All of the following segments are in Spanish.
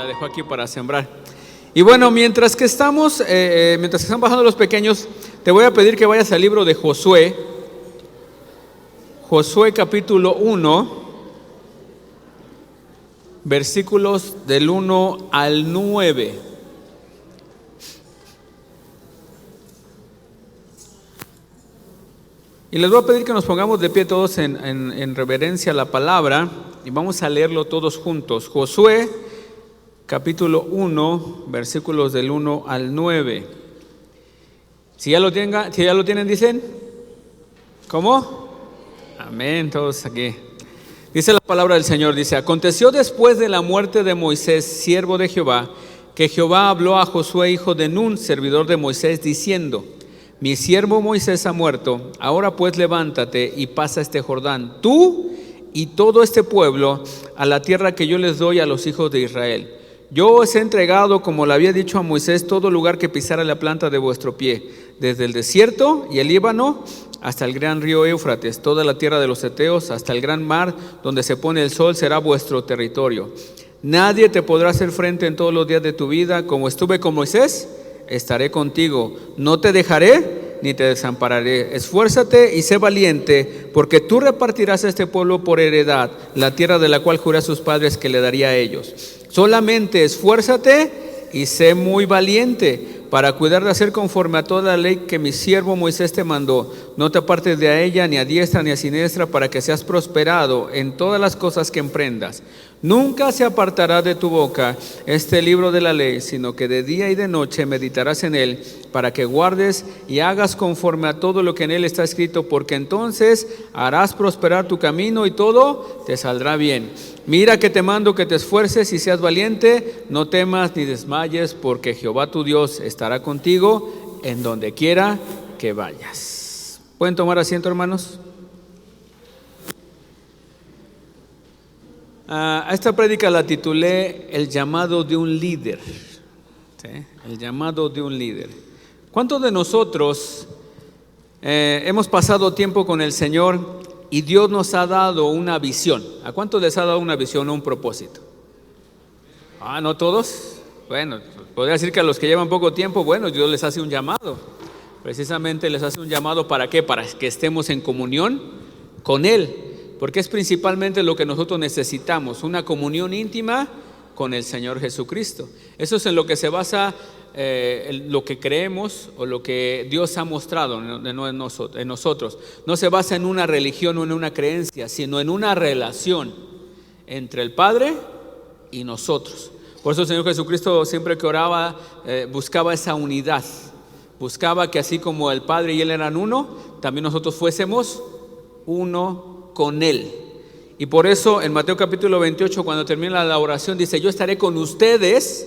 la dejó aquí para sembrar. Y bueno, mientras que están bajando los pequeños, te voy a pedir que vayas al libro de Josué. Josué capítulo 1, versículos del 1 al 9. Y les voy a pedir que nos pongamos de pie todos en reverencia a la palabra y vamos a leerlo todos juntos. Josué capítulo 1, versículos del 1 al 9. Si ya lo tienen, dicen. ¿Cómo? Amén, todos aquí. Dice la palabra del Señor, dice: aconteció después de la muerte de Moisés, siervo de Jehová, que Jehová habló a Josué, hijo de Nun, servidor de Moisés, diciendo: mi siervo Moisés ha muerto, ahora pues levántate y pasa este Jordán, tú y todo este pueblo, a la tierra que yo les doy a los hijos de Israel. Yo os he entregado, como le había dicho a Moisés, todo lugar que pisara la planta de vuestro pie, desde el desierto y el Líbano hasta el gran río Éufrates, toda la tierra de los heteos, hasta el gran mar donde se pone el sol, será vuestro territorio. Nadie te podrá hacer frente en todos los días de tu vida. Como estuve con Moisés, estaré contigo, no te dejaré ni te desampararé. Esfuérzate y sé valiente, porque tú repartirás a este pueblo por heredad la tierra de la cual juré a sus padres que le daría a ellos. Solamente esfuérzate y sé muy valiente para cuidar de hacer conforme a toda la ley que mi siervo Moisés te mandó. No te apartes de ella ni a diestra ni a siniestra, para que seas prosperado en todas las cosas que emprendas. Nunca se apartará de tu boca este libro de la ley, sino que de día y de noche meditarás en él, para que guardes y hagas conforme a todo lo que en él está escrito, porque entonces harás prosperar tu camino y todo te saldrá bien. Mira que te mando que te esfuerces y seas valiente, no temas ni desmayes, porque Jehová tu Dios estará contigo en donde quiera que vayas. ¿Pueden tomar asiento, hermanos? A esta prédica la titulé El llamado de un líder. ¿Sí? El llamado de un líder. ¿Cuántos de nosotros hemos pasado tiempo con el Señor y Dios nos ha dado una visión? ¿A cuántos les ha dado una visión o un propósito? ¿No todos? Bueno, podría decir que a los que llevan poco tiempo, bueno, Dios les hace un llamado. Precisamente les hace un llamado, ¿para qué? Para que estemos en comunión con Él. Porque es principalmente lo que nosotros necesitamos, una comunión íntima con el Señor Jesucristo. Eso es en lo que se basa lo que creemos o lo que Dios ha mostrado en nosotros. No se basa en una religión o en una creencia, sino en una relación entre el Padre y nosotros. Por eso el Señor Jesucristo, siempre que oraba, buscaba esa unidad. Buscaba que así como el Padre y Él eran uno, también nosotros fuésemos uno con Él. Y por eso en Mateo capítulo 28, cuando termina la oración, dice: yo estaré con ustedes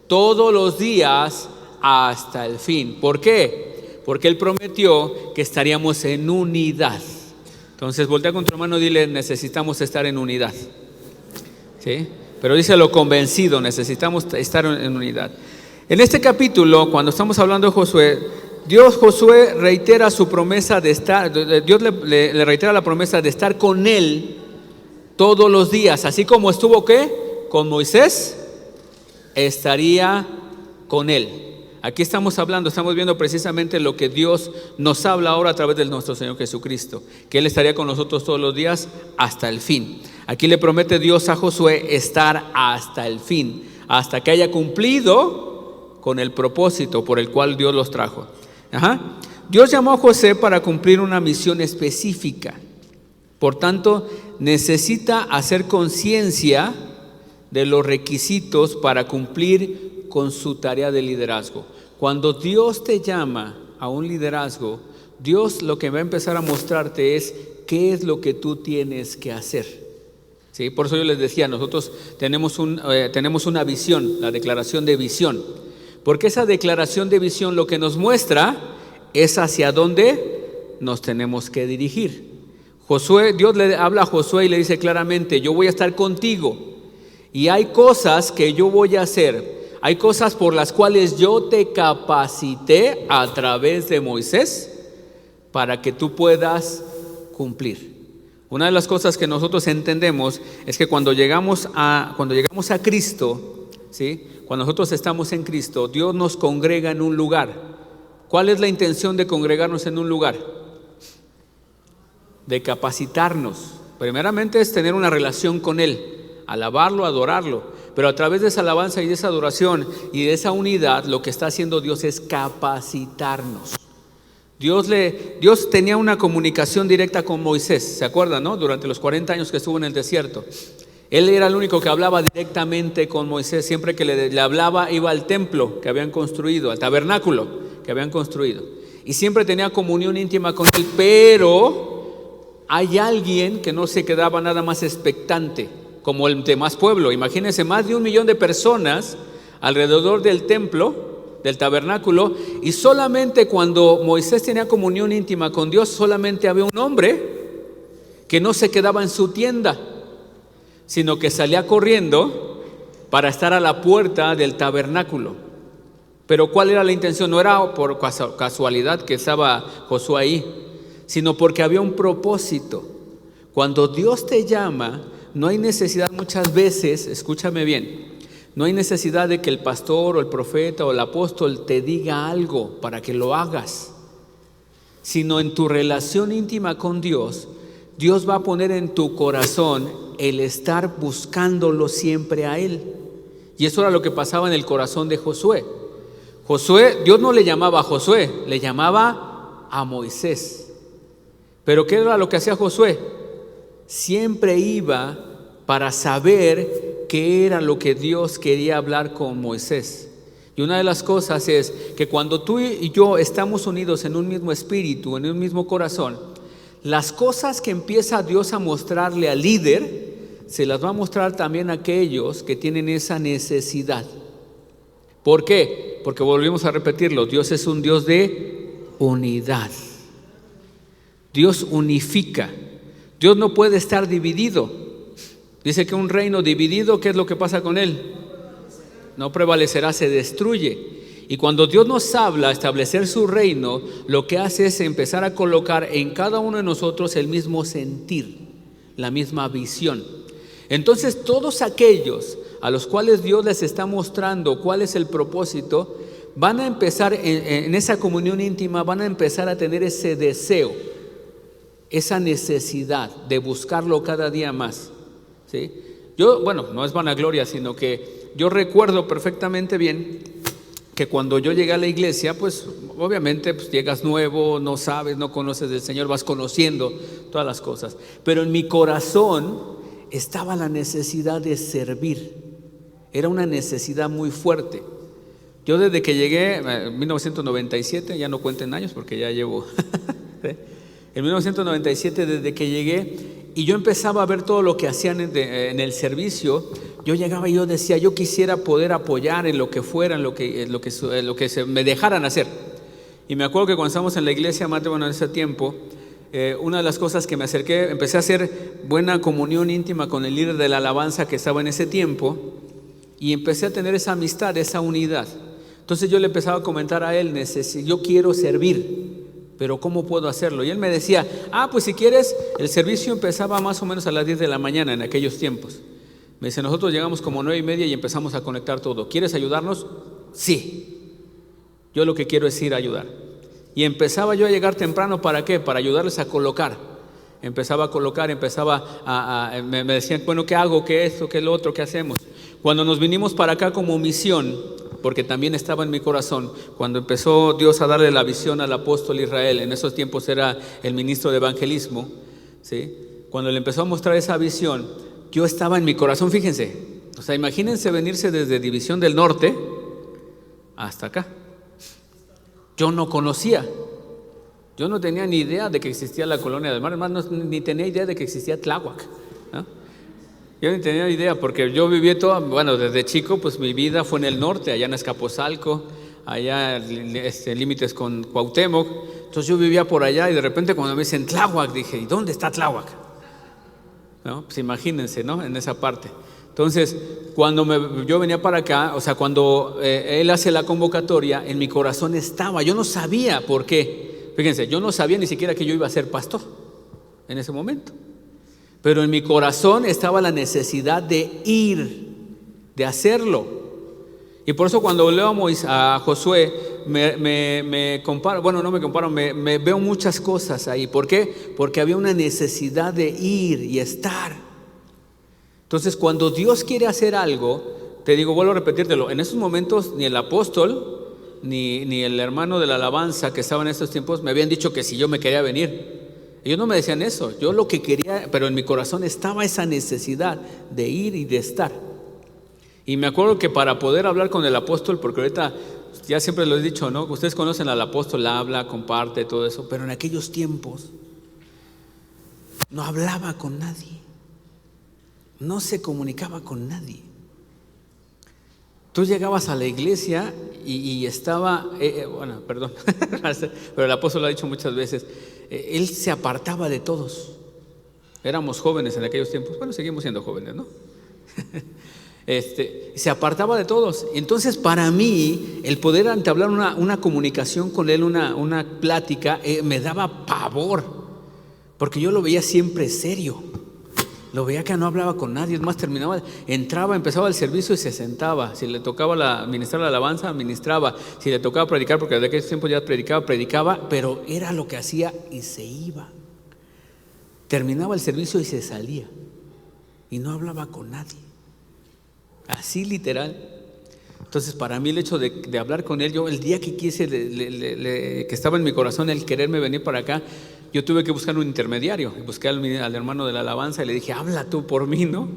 todos los días hasta el fin. ¿Por qué? Porque Él prometió que estaríamos en unidad. Entonces voltea con tu hermano y dile: necesitamos estar en unidad. ¿Sí? Pero díselo convencido, necesitamos estar en unidad. En este capítulo, cuando estamos hablando de Josué reitera su promesa de estar, Dios le reitera la promesa de estar con él todos los días, así como estuvo ¿qué? Con Moisés, estaría con él. Aquí estamos viendo precisamente lo que Dios nos habla ahora a través de nuestro Señor Jesucristo, que Él estaría con nosotros todos los días hasta el fin. Aquí le promete Dios a Josué estar hasta el fin, hasta que haya cumplido con el propósito por el cual Dios los trajo. Dios llamó a José para cumplir una misión específica. Por tanto, necesita hacer conciencia de los requisitos para cumplir con su tarea de liderazgo. Cuando Dios te llama a un liderazgo, Dios lo que va a empezar a mostrarte es qué es lo que tú tienes que hacer. ¿Sí? Por eso yo les decía, nosotros tenemos una visión, la declaración de visión. Porque esa declaración de visión lo que nos muestra es hacia dónde nos tenemos que dirigir. Dios le habla a Josué y le dice claramente: yo voy a estar contigo y hay cosas que yo voy a hacer. Hay cosas por las cuales yo te capacité a través de Moisés para que tú puedas cumplir. Una de las cosas que nosotros entendemos es que cuando llegamos a Cristo, ¿sí? Cuando nosotros estamos en Cristo, Dios nos congrega en un lugar. ¿Cuál es la intención de congregarnos en un lugar? De capacitarnos. Primeramente es tener una relación con Él, alabarlo, adorarlo, pero a través de esa alabanza y de esa adoración y de esa unidad, lo que está haciendo Dios es capacitarnos. Dios tenía una comunicación directa con Moisés, ¿se acuerdan, no? Durante los 40 años que estuvo en el desierto. Él era el único que hablaba directamente con Moisés. Siempre que le hablaba, iba al templo que habían construido, al tabernáculo que habían construido, y siempre tenía comunión íntima con él. Pero hay alguien que no se quedaba nada más expectante, como el demás pueblo. Imagínense, más de 1 millón de personas alrededor del templo, del tabernáculo, y solamente cuando Moisés tenía comunión íntima con Dios, solamente había un hombre que no se quedaba en su tienda, sino que salía corriendo para estar a la puerta del tabernáculo. Pero ¿cuál era la intención? No era por casualidad que estaba Josué ahí, sino porque había un propósito. Cuando Dios te llama, no hay necesidad muchas veces, escúchame bien, no hay necesidad de que el pastor o el profeta o el apóstol te diga algo para que lo hagas, sino en tu relación íntima con Dios, Dios va a poner en tu corazón el estar buscándolo siempre a Él. Y eso era lo que pasaba en el corazón de Josué. Dios no le llamaba a Josué, le llamaba a Moisés. Pero ¿qué era lo que hacía Josué? Siempre iba para saber qué era lo que Dios quería hablar con Moisés. Y una de las cosas es que cuando tú y yo estamos unidos en un mismo espíritu, en un mismo corazón, las cosas que empieza Dios a mostrarle al líder, se las va a mostrar también a aquellos que tienen esa necesidad. ¿Por qué? Porque volvimos a repetirlo, Dios es un Dios de unidad. Dios unifica. Dios no puede estar dividido. Dice que un reino dividido, ¿qué es lo que pasa con él? No prevalecerá, se destruye. Y cuando Dios nos habla a establecer su reino, lo que hace es empezar a colocar en cada uno de nosotros el mismo sentir, la misma visión. Entonces todos aquellos a los cuales Dios les está mostrando cuál es el propósito, van a empezar en esa comunión íntima, van a empezar a tener ese deseo, esa necesidad de buscarlo cada día más, ¿sí? No es vanagloria, sino que yo recuerdo perfectamente bien que cuando yo llegué a la iglesia, pues obviamente llegas nuevo, no sabes, no conoces del Señor, vas conociendo todas las cosas, pero en mi corazón estaba la necesidad de servir. Era una necesidad muy fuerte. Yo desde que llegué en 1997, ya no cuenten años porque ya llevo en 1997 desde que llegué, y yo empezaba a ver todo lo que hacían en el servicio. Yo llegaba y yo decía, yo quisiera poder apoyar en lo que fuera, en lo que se me dejaran hacer. Y me acuerdo que cuando estábamos en la iglesia, en ese tiempo, una de las cosas que me acerqué, empecé a hacer buena comunión íntima con el líder de la alabanza que estaba en ese tiempo, y empecé a tener esa amistad, esa unidad. Entonces yo le empezaba a comentar a él, yo quiero servir, pero ¿cómo puedo hacerlo? Y él me decía, pues si quieres, el servicio empezaba más o menos a las 10 de la mañana en aquellos tiempos. Me dice, nosotros llegamos como 9:30 y empezamos a conectar todo. ¿Quieres ayudarnos? Sí. Yo lo que quiero es ir a ayudar. Y empezaba yo a llegar temprano, ¿para qué? Para ayudarles a colocar. Empezaba a colocar, me decían, bueno, ¿qué hago? ¿Qué esto? ¿Qué lo otro? ¿Qué hacemos? Cuando nos vinimos para acá como misión, porque también estaba en mi corazón, cuando empezó Dios a darle la visión al apóstol Israel, en esos tiempos era el ministro de evangelismo, ¿sí? Cuando le empezó a mostrar esa visión, yo estaba en mi corazón, fíjense, o sea, imagínense venirse desde División del Norte hasta acá. Yo no conocía, yo no tenía ni idea de que existía la Colonia del Mar, además ni tenía idea de que existía Tláhuac, ¿no? Yo ni tenía idea, porque yo viví desde chico, pues mi vida fue en el norte, allá en Azcapotzalco, allá límites con Cuauhtémoc. Entonces yo vivía por allá y de repente cuando me dicen Tláhuac, dije, ¿y dónde está Tláhuac? ¿No? Pues imagínense, ¿no? En esa parte. Entonces, cuando yo venía para acá, o sea, cuando él hace la convocatoria, en mi corazón estaba, yo no sabía por qué. Fíjense, yo no sabía ni siquiera que yo iba a ser pastor en ese momento. Pero en mi corazón estaba la necesidad de ir, de hacerlo. Y por eso cuando leo a Josué, me comparo, bueno, no me comparo, me veo muchas cosas ahí. ¿Por qué? Porque había una necesidad de ir y estar. Entonces, cuando Dios quiere hacer algo, te digo, vuelvo a repetírtelo, en esos momentos ni el apóstol, ni el hermano de la alabanza que estaba en estos tiempos me habían dicho que si yo me quería venir. Ellos no me decían eso, yo lo que quería, pero en mi corazón estaba esa necesidad de ir y de estar. Y me acuerdo que para poder hablar con el apóstol, porque ahorita ya siempre lo he dicho, ¿no? Ustedes conocen al apóstol, habla, comparte, todo eso, pero en aquellos tiempos no hablaba con nadie, no se comunicaba con nadie. Tú llegabas a la iglesia y estaba, bueno, perdón, pero el apóstol lo ha dicho muchas veces, él se apartaba de todos. Éramos jóvenes en aquellos tiempos, bueno, seguimos siendo jóvenes, ¿no? Se apartaba de todos. Entonces, para mí, el poder entablar una comunicación con él, una plática, me daba pavor, porque yo lo veía siempre serio. Lo veía que no hablaba con nadie. Es más, entraba, empezaba el servicio y se sentaba. Si le tocaba ministrar la alabanza, ministraba. Si le tocaba predicar, porque desde aquel tiempo ya predicaba, pero era lo que hacía y se iba. Terminaba el servicio y se salía. Y no hablaba con nadie. Así literal. Entonces, para mí el hecho de hablar con él, yo el día que quise, que estaba en mi corazón el quererme venir para acá, yo tuve que buscar un intermediario. Busqué al hermano de la alabanza y le dije, habla tú por mí, ¿no?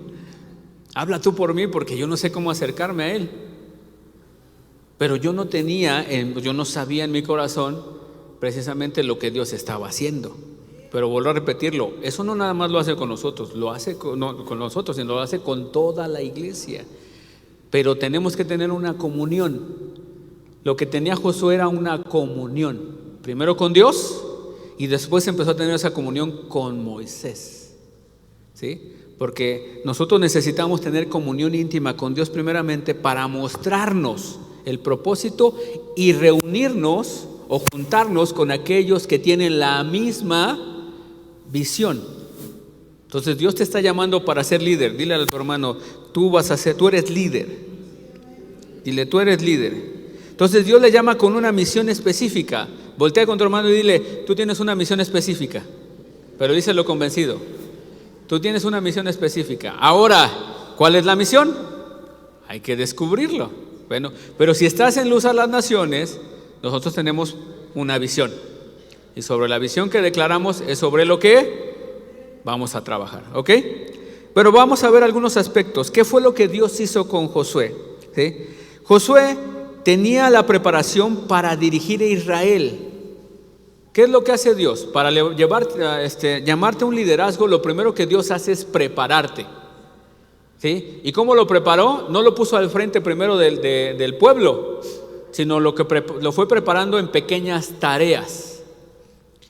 Habla tú por mí, porque yo no sé cómo acercarme a él. Pero yo no sabía en mi corazón precisamente lo que Dios estaba haciendo. Pero vuelvo a repetirlo, eso no nada más lo hace con nosotros, no con nosotros, sino lo hace con toda la iglesia. Pero tenemos que tener una comunión. Lo que tenía Josué era una comunión, primero con Dios y después empezó a tener esa comunión con Moisés, ¿sí? Porque nosotros necesitamos tener comunión íntima con Dios primeramente para mostrarnos el propósito y reunirnos o juntarnos con aquellos que tienen la misma visión. Entonces Dios te está llamando para ser líder. Dile a tu hermano, tú eres líder. Dile, tú eres líder. Entonces Dios le llama con una misión específica. Voltea con tu hermano y dile, tú tienes una misión específica. Pero díselo convencido. Tú tienes una misión específica. Ahora, ¿cuál es la misión? Hay que descubrirlo. Bueno, pero si estás en Luz a las Naciones, nosotros tenemos una visión. Y sobre la visión que declaramos es sobre lo que vamos a trabajar, ¿ok? Pero vamos a ver algunos aspectos. ¿Qué fue lo que Dios hizo con Josué? ¿Sí? Josué tenía la preparación para dirigir a Israel. ¿Qué es lo que hace Dios? Para llamarte a un liderazgo, lo primero que Dios hace es prepararte. ¿Sí? ¿Y cómo lo preparó? No lo puso al frente primero del pueblo, sino lo fue preparando en pequeñas tareas.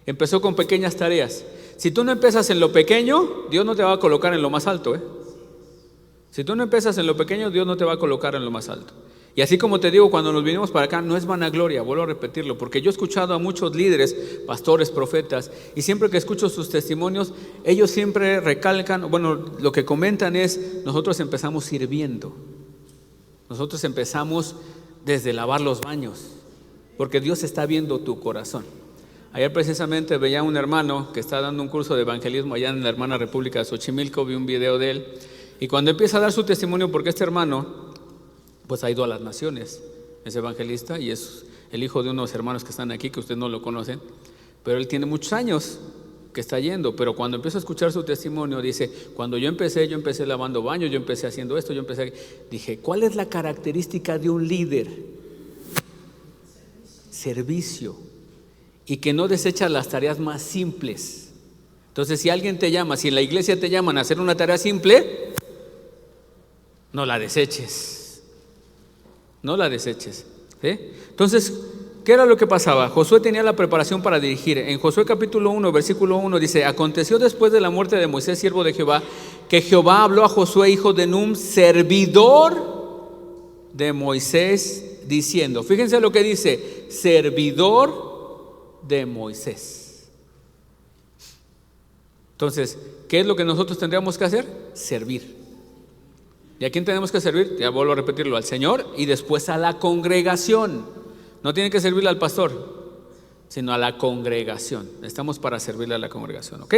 Empezó con pequeñas tareas. Si tú no empiezas en lo pequeño, Dios no te va a colocar en lo más alto, ¿eh? Si tú no empiezas en lo pequeño, Dios no te va a colocar en lo más alto. Y así como te digo, cuando nos vinimos para acá, no es vanagloria, vuelvo a repetirlo, porque yo he escuchado a muchos líderes, pastores, profetas, y siempre que escucho sus testimonios, ellos siempre recalcan, bueno, lo que comentan es, nosotros empezamos sirviendo, nosotros empezamos desde lavar los baños, porque Dios está viendo tu corazón. Ayer precisamente veía a un hermano que está dando un curso de evangelismo allá en la hermana República de Xochimilco, vi un video de él, y cuando empieza a dar su testimonio, porque este hermano pues ha ido a las naciones, es evangelista y es el hijo de unos hermanos que están aquí, que ustedes no lo conocen, pero él tiene muchos años que está yendo, pero cuando empiezo a escuchar su testimonio, dice, cuando yo empecé lavando baños, yo empecé haciendo esto, dije, ¿cuál es la característica de un líder? Servicio, y que no desecha las tareas más simples. Entonces, si alguien te llama, si en la iglesia te llaman a hacer una tarea simple, no la deseches. No la deseches, ¿sí? Entonces, ¿qué era lo que pasaba? Josué tenía la preparación para dirigir. En Josué capítulo 1, versículo 1 dice, aconteció después de la muerte de Moisés, siervo de Jehová, que Jehová habló a Josué, hijo de Nun, servidor de Moisés, diciendo, fíjense lo que dice, servidor de Moisés. Entonces, ¿qué es lo que nosotros tendríamos que hacer? Servir. ¿Y a quién tenemos que servir? Ya vuelvo a repetirlo, al Señor y después a la congregación. No tiene que servirle al pastor, sino a la congregación. Estamos para servirle a la congregación, ¿ok?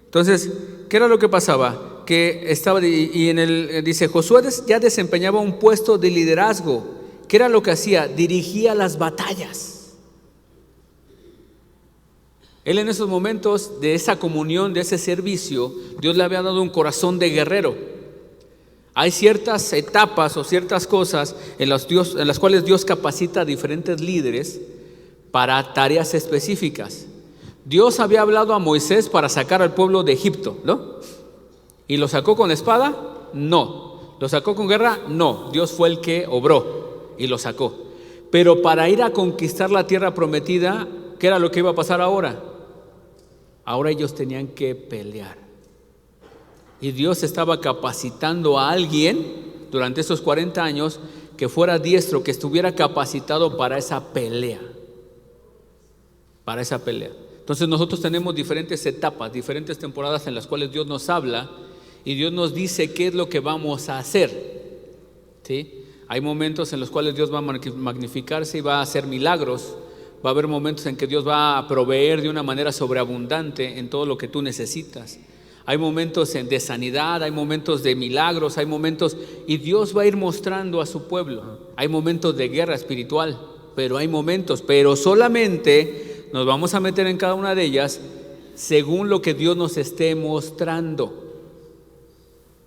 Entonces, ¿qué era lo que pasaba? Que estaba, dice, Josué ya desempeñaba un puesto de liderazgo. ¿Qué era lo que hacía? Dirigía las batallas. Él en esos momentos de esa comunión, de ese servicio, Dios le había dado un corazón de guerrero. Hay ciertas etapas o ciertas cosas en las cuales Dios capacita a diferentes líderes para tareas específicas. Dios había hablado a Moisés para sacar al pueblo de Egipto, ¿no? ¿Y lo sacó con espada? No. ¿Lo sacó con guerra? No. Dios fue el que obró y lo sacó. Pero para ir a conquistar la tierra prometida, ¿qué era lo que iba a pasar ahora? Ahora ellos tenían que pelear. Y Dios estaba capacitando a alguien durante esos 40 años que fuera diestro, que estuviera capacitado para esa pelea. Para esa pelea. Entonces nosotros tenemos diferentes etapas, diferentes temporadas en las cuales Dios nos habla y Dios nos dice qué es lo que vamos a hacer, ¿sí? Hay momentos en los cuales Dios va a magnificarse y va a hacer milagros. Va a haber momentos en que Dios va a proveer de una manera sobreabundante en todo lo que tú necesitas. Hay momentos de sanidad, hay momentos de milagros, hay momentos, y Dios va a ir mostrando a su pueblo. Hay momentos de guerra espiritual, pero hay momentos, pero solamente nos vamos a meter en cada una de ellas según lo que Dios nos esté mostrando,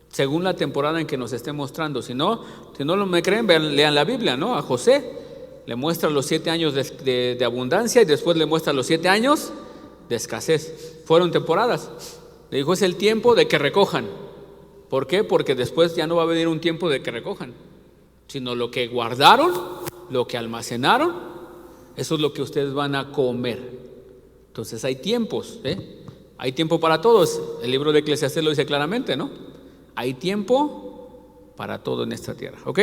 según la temporada en que nos esté mostrando. Si no me creen, lean la Biblia, ¿no? A José le muestra los 7 años de abundancia y después le muestra los 7 años de escasez. Fueron temporadas. Le dijo, es el tiempo de que recojan. ¿Por qué? Porque después ya no va a venir un tiempo de que recojan, sino lo que guardaron, lo que almacenaron, eso es lo que ustedes van a comer. Entonces hay tiempos, hay tiempo para todos. El libro de Eclesiastés lo dice claramente, ¿no? Hay tiempo para todo en esta tierra, ¿ok?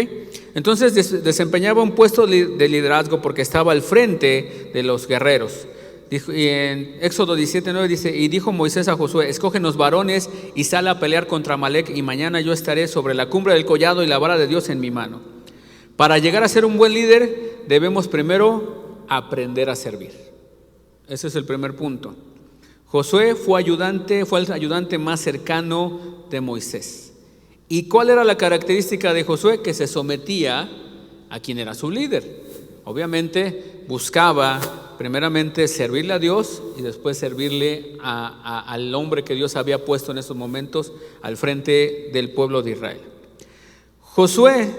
Entonces desempeñaba un puesto de liderazgo porque estaba al frente de los guerreros. Y en Éxodo 17:9 dice, y dijo Moisés a Josué, escógenos varones y sal a pelear contra Amalec, y mañana yo estaré sobre la cumbre del collado y la vara de Dios en mi mano. Para llegar a ser un buen líder debemos primero aprender a servir. Ese es el primer punto. Josué fue el ayudante más cercano de Moisés. ¿Y cuál era la característica de Josué? Que se sometía a quien era su líder. Obviamente buscaba primeramente servirle a Dios y después servirle al hombre que Dios había puesto en esos momentos al frente del pueblo de Israel. Josué,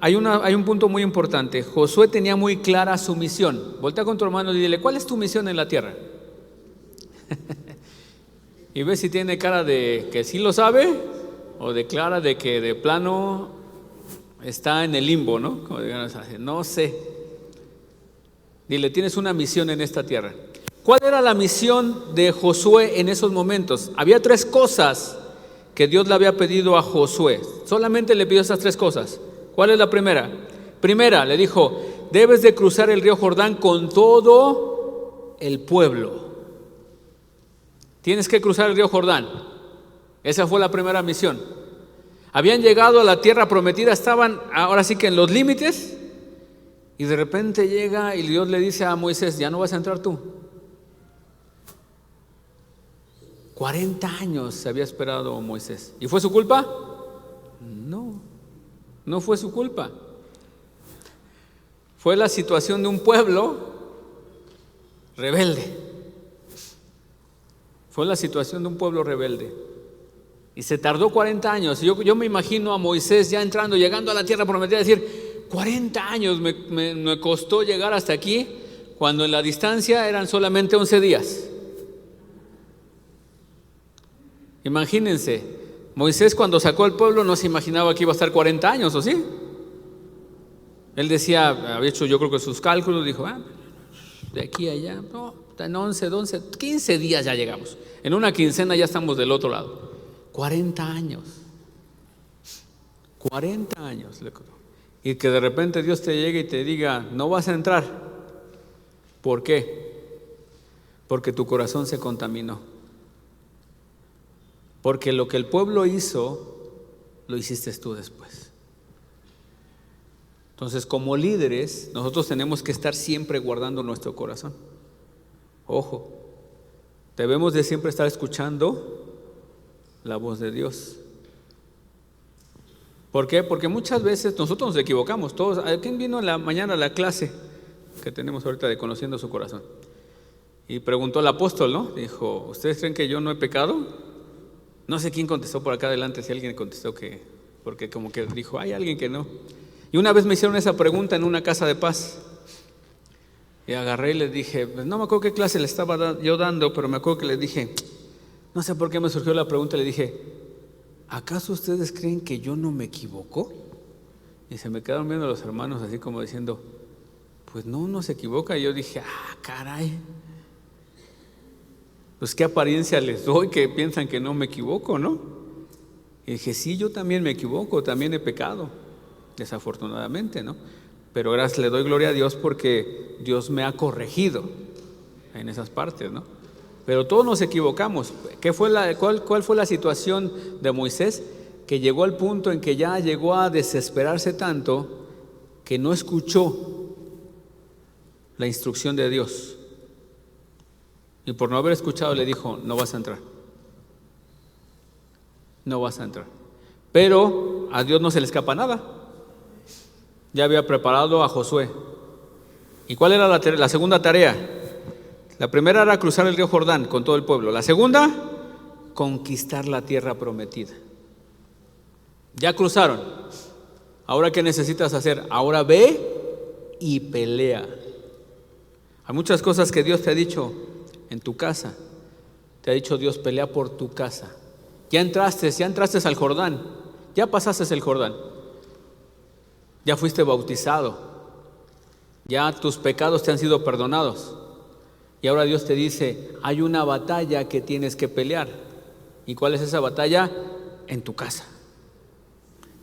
hay un punto muy importante. Josué tenía muy clara su misión. Voltea con tu hermano y dile, ¿cuál es tu misión en la tierra? Y ve si tiene cara de que sí lo sabe o de clara de que de plano está en el limbo, ¿no? Como digan, no sé. Dile, tienes una misión en esta tierra. ¿Cuál era la misión de Josué en esos momentos? Había 3 cosas que Dios le había pedido a Josué. Solamente le pidió esas 3 cosas. ¿Cuál es la primera? Primera, le dijo, debes de cruzar el río Jordán con todo el pueblo. Tienes que cruzar el río Jordán. Esa fue la primera misión. Habían llegado a la tierra prometida, estaban ahora sí que en los límites, y de repente llega y Dios le dice a Moisés, ya no vas a entrar tú. 40 años se había esperado Moisés. ¿Y fue su culpa? No fue su culpa. Fue la situación de un pueblo rebelde. Fue la situación de un pueblo rebelde. Y se tardó 40 años. Yo me imagino a Moisés ya entrando, llegando a la tierra prometida, decir, 40 años me costó llegar hasta aquí, cuando en la distancia eran solamente 11 días. Imagínense, Moisés cuando sacó al pueblo no se imaginaba que iba a estar 40 años, ¿o sí? Él decía, había hecho yo creo que sus cálculos, dijo, de aquí a allá, no, en 11, 12, 15 días ya llegamos. En una quincena ya estamos del otro lado. 40 años. 40 años. Y que de repente Dios te llegue y te diga, no vas a entrar. ¿Por qué? Porque tu corazón se contaminó. Porque lo que el pueblo hizo lo hiciste tú después. Entonces, como líderes, nosotros tenemos que estar siempre guardando nuestro corazón. Ojo, debemos de siempre estar escuchando la voz de Dios. ¿Por qué? Porque muchas veces nosotros nos equivocamos. Todos. ¿Quién vino en la mañana a la clase que tenemos ahorita de Conociendo su Corazón? Y preguntó al apóstol, ¿no? Dijo, ¿ustedes creen que yo no he pecado? No sé quién contestó por acá adelante, si alguien contestó que, porque como que dijo, hay alguien que no. Y una vez me hicieron esa pregunta en una casa de paz. Y agarré y les dije, pues no me acuerdo qué clase le estaba yo dando, pero me acuerdo que les dije, no sé por qué me surgió la pregunta, le dije, ¿acaso ustedes creen que yo no me equivoco? Y se me quedaron viendo los hermanos así como diciendo, pues no se equivoca. Y yo dije, caray, pues qué apariencia les doy que piensan que no me equivoco, ¿no? Y dije, sí, yo también me equivoco, también he pecado, desafortunadamente, ¿no? Pero gracias, le doy gloria a Dios porque Dios me ha corregido en esas partes, ¿no? Pero todos nos equivocamos. ¿Cuál fue la situación de Moisés? Que llegó al punto en que ya llegó a desesperarse tanto que no escuchó la instrucción de Dios. Y por no haber escuchado le dijo, no vas a entrar. No vas a entrar. Pero a Dios no se le escapa nada. Ya había preparado a Josué. ¿Y cuál era la segunda tarea? La primera era cruzar el río Jordán con todo el pueblo. La segunda, conquistar la tierra prometida. Ya cruzaron. ¿Ahora qué necesitas hacer? Ahora ve y pelea. Hay muchas cosas que Dios te ha dicho en tu casa. Te ha dicho Dios, pelea por tu casa. Ya entraste al Jordán. Ya pasaste el Jordán. Ya fuiste bautizado. Ya tus pecados te han sido perdonados. Y ahora Dios te dice, hay una batalla que tienes que pelear. ¿Y cuál es esa batalla? En tu casa.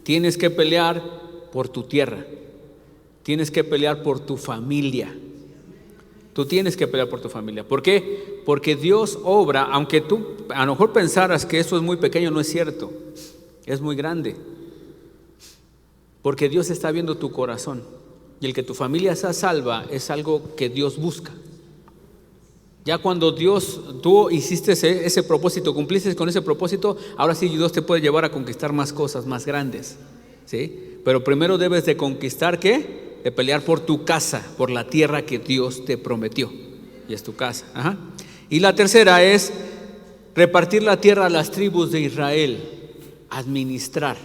Tienes que pelear por tu tierra. Tienes que pelear por tu familia. Tú tienes que pelear por tu familia. ¿Por qué? Porque Dios obra, aunque tú a lo mejor pensaras que eso es muy pequeño, no es cierto. Es muy grande. Porque Dios está viendo tu corazón. Y el que tu familia sea salva es algo que Dios busca. Ya cuando tú hiciste ese propósito, cumpliste con ese propósito, ahora sí Dios te puede llevar a conquistar más cosas más grandes, ¿sí? Pero primero debes de conquistar, ¿qué? De pelear por tu casa, por la tierra que Dios te prometió. Y es tu casa. Ajá. Y la tercera es repartir la tierra a las tribus de Israel, administrar.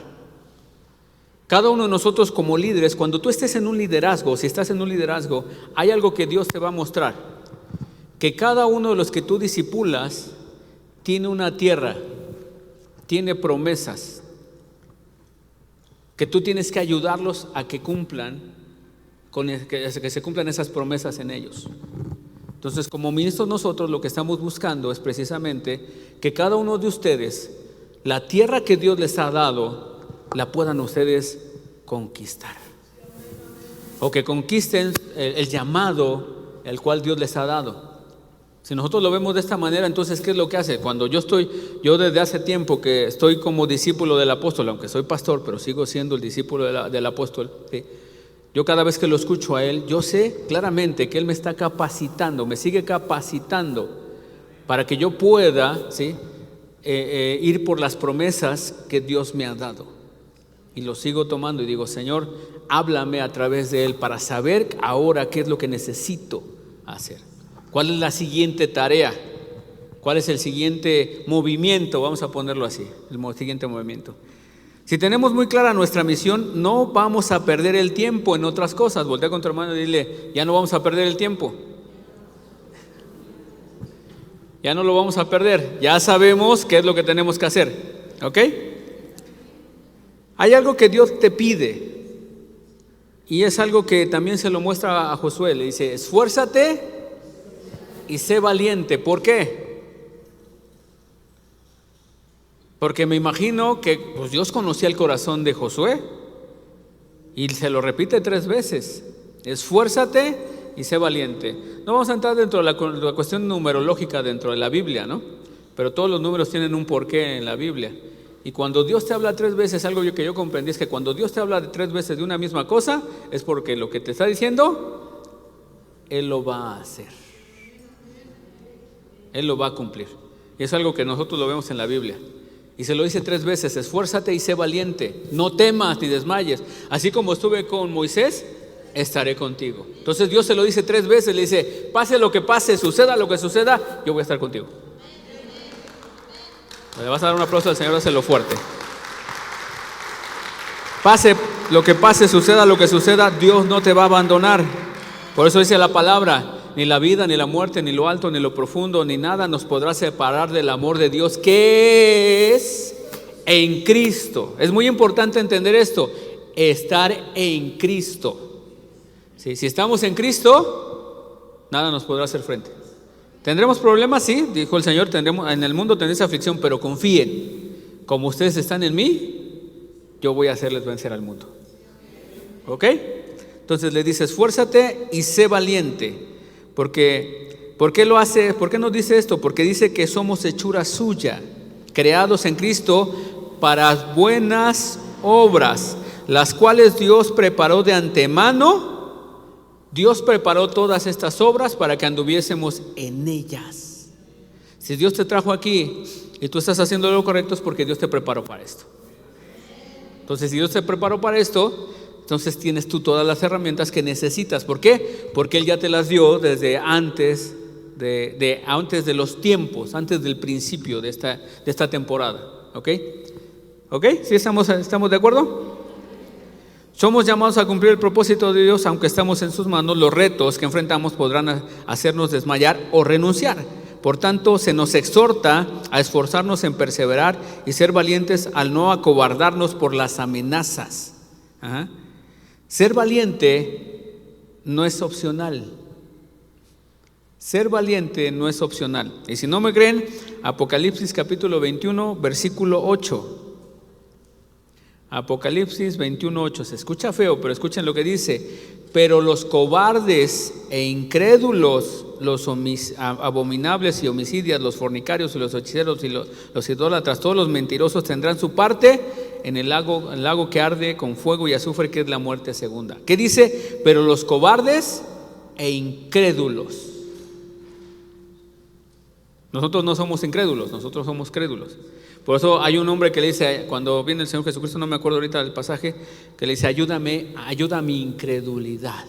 Cada uno de nosotros como líderes, cuando tú estés en un liderazgo, si estás en un liderazgo, hay algo que Dios te va a mostrar. Que cada uno de los que tú discipulas tiene una tierra, tiene promesas, que tú tienes que ayudarlos a que cumplan, que se cumplan esas promesas en ellos. Entonces, como ministros nosotros lo que estamos buscando es precisamente que cada uno de ustedes, la tierra que Dios les ha dado, la puedan ustedes conquistar. O que conquisten el llamado el cual Dios les ha dado. Si nosotros lo vemos de esta manera, entonces, ¿qué es lo que hace? Cuando yo desde hace tiempo que estoy como discípulo del apóstol, aunque soy pastor, pero sigo siendo el discípulo del apóstol, ¿sí? Yo cada vez que lo escucho a él, yo sé claramente que él me está capacitando, me sigue capacitando para que yo pueda, ¿sí? Ir por las promesas que Dios me ha dado. Y lo sigo tomando y digo, Señor, háblame a través de él para saber ahora qué es lo que necesito hacer. ¿Cuál es la siguiente tarea? ¿Cuál es el siguiente movimiento? Vamos a ponerlo así, el siguiente movimiento. Si tenemos muy clara nuestra misión, no vamos a perder el tiempo en otras cosas. Voltea con tu hermano y dile, ya no vamos a perder el tiempo. Ya no lo vamos a perder. Ya sabemos qué es lo que tenemos que hacer. ¿Ok? Hay algo que Dios te pide. Y es algo que también se lo muestra a Josué. Le dice, esfuérzate y sé valiente. ¿Por qué? Porque me imagino que pues, Dios conocía el corazón de Josué y se lo repite 3 veces. Esfuérzate y sé valiente. No vamos a entrar dentro de la cuestión numerológica dentro de la Biblia, ¿no? Pero todos los números tienen un porqué en la Biblia. Y cuando Dios te habla 3 veces, algo que yo comprendí es que cuando Dios te habla 3 veces de una misma cosa, es porque lo que te está diciendo, Él lo va a hacer. Él lo va a cumplir. Y es algo que nosotros lo vemos en la Biblia. Y se lo dice 3 veces: esfuérzate y sé valiente, no temas ni desmayes. Así como estuve con Moisés, estaré contigo. Entonces Dios se lo dice 3 veces, le dice: pase lo que pase, suceda lo que suceda, yo voy a estar contigo. Le vas a dar un aplauso al Señor, dáselo fuerte. Pase lo que pase, suceda lo que suceda, Dios no te va a abandonar. Por eso dice la palabra: ni la vida, ni la muerte, ni lo alto, ni lo profundo, ni nada nos podrá separar del amor de Dios que es en Cristo. Es muy importante entender esto: estar en Cristo. ¿Sí? Si estamos en Cristo, nada nos podrá hacer frente. ¿Tendremos problemas? Sí, dijo el Señor, en el mundo tendréis aflicción, pero confíen, como ustedes están en mí, yo voy a hacerles vencer al mundo. ¿Ok? Entonces le dice: esfuérzate y sé valiente. ¿Por qué lo hace? ¿Por qué nos dice esto? Porque dice que somos hechura suya, creados en Cristo para buenas obras, las cuales Dios preparó de antemano. Dios preparó todas estas obras para que anduviésemos en ellas. Si Dios te trajo aquí y tú estás haciendo lo correcto, es porque Dios te preparó para esto. Entonces, si Dios te preparó para esto, entonces tienes tú todas las herramientas que necesitas. ¿Por qué? Porque Él ya te las dio desde antes de los tiempos, antes del principio de esta temporada. ¿Ok? ¿Ok? ¿Sí estamos de acuerdo? Somos llamados a cumplir el propósito de Dios, aunque estamos en sus manos. Los retos que enfrentamos podrán hacernos desmayar o renunciar. Por tanto, se nos exhorta a esforzarnos en perseverar y ser valientes al no acobardarnos por las amenazas. Ajá. Ser valiente no es opcional. Ser valiente no es opcional. Y si no me creen, Apocalipsis capítulo 21, versículo 8. Apocalipsis 21:8. Se escucha feo, pero escuchen lo que dice: pero los cobardes e incrédulos, los abominables y homicidas, los fornicarios y los hechiceros y los idólatras, todos los mentirosos tendrán su parte en el lago que arde con fuego y azufre, que es la muerte segunda. ¿Qué dice? Pero los cobardes e incrédulos. Nosotros no somos incrédulos, nosotros somos crédulos. Por eso hay un hombre que le dice, cuando viene el Señor Jesucristo, no me acuerdo ahorita del pasaje, que le dice: ayuda a mi incredulidad.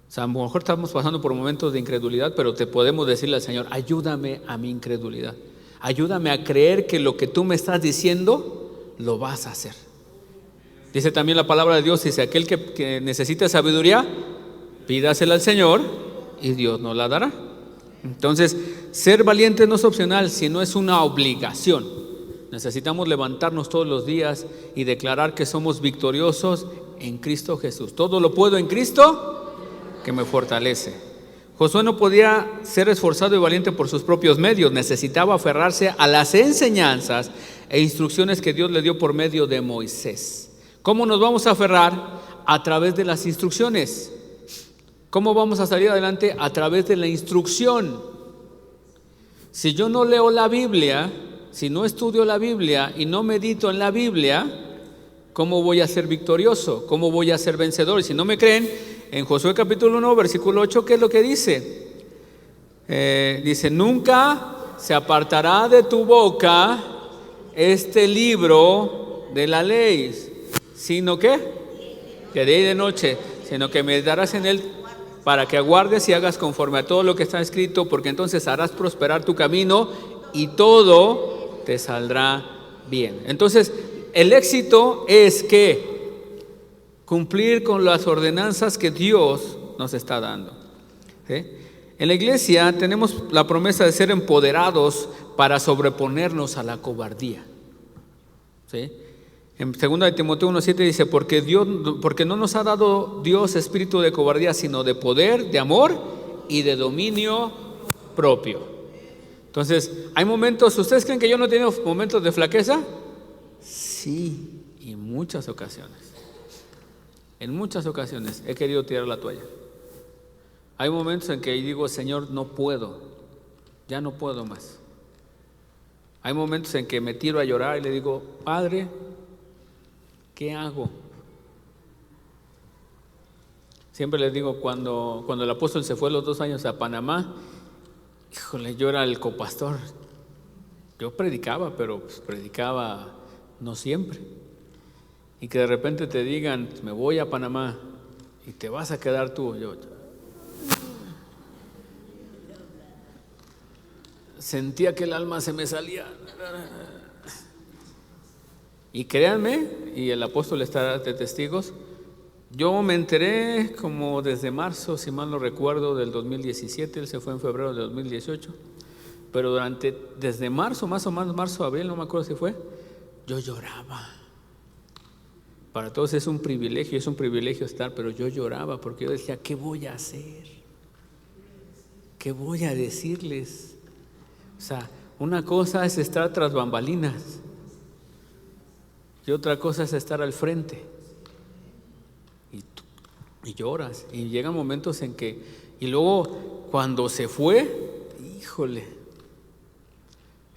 O sea, a lo mejor estamos pasando por momentos de incredulidad, pero te podemos decirle al Señor: ayúdame a mi incredulidad. Ayúdame a creer que lo que tú me estás diciendo lo vas a hacer. Dice también la palabra de Dios, dice: aquel que necesita sabiduría, pídasela al Señor y Dios nos la dará. Entonces, ser valiente no es opcional, sino es una obligación. Necesitamos levantarnos todos los días y declarar que somos victoriosos en Cristo Jesús. Todo lo puedo en Cristo que me fortalece. Josué no podía ser esforzado y valiente por sus propios medios. Necesitaba aferrarse a las enseñanzas e instrucciones que Dios le dio por medio de Moisés. ¿Cómo nos vamos a aferrar? A través de las instrucciones. ¿Cómo vamos a salir adelante? A través de la instrucción. Si yo no leo la Biblia, si no estudio la Biblia y no medito en la Biblia, ¿cómo voy a ser victorioso? ¿Cómo voy a ser vencedor? Y si no me creen, en Josué capítulo 1, versículo 8, ¿qué es lo que dice? Dice: nunca se apartará de tu boca este libro de la ley, sino que de día y de noche, sino que meditarás en él, para que aguardes y hagas conforme a todo lo que está escrito, porque entonces harás prosperar tu camino y todo te saldrá bien. Entonces, el éxito es que cumplir con las ordenanzas que Dios nos está dando. ¿Sí? En la iglesia tenemos la promesa de ser empoderados para sobreponernos a la cobardía. ¿Sí? En 2 Timoteo 1:7 dice: porque no nos ha dado Dios espíritu de cobardía, sino de poder, de amor y de dominio propio. Entonces, hay momentos. ¿Ustedes creen que yo no he tenido momentos de flaqueza? Sí, y en muchas ocasiones. En muchas ocasiones he querido tirar la toalla. Hay momentos en que digo: Señor, no puedo, ya no puedo más. Hay momentos en que me tiro a llorar y le digo, Padre, ¿qué hago? Siempre les digo, cuando el apóstol se fue los 2 años a Panamá, híjole, yo era el copastor. Yo predicaba, pero pues, predicaba no siempre. Y que de repente te digan, me voy a Panamá y te vas a quedar tú. Yo sentía que el alma se me salía. Y créanme, y el apóstol estará de testigos, yo me enteré como desde marzo, si mal no recuerdo, del 2017, él se fue en febrero del 2018, pero desde marzo, más o menos marzo, abril, no me acuerdo si fue, yo lloraba. Para todos es un privilegio estar, pero yo lloraba porque yo decía, ¿qué voy a hacer? ¿Qué voy a decirles? O sea, una cosa es estar tras bambalinas y otra cosa es estar al frente. Y lloras, y llegan momentos en que, y luego cuando se fue, híjole,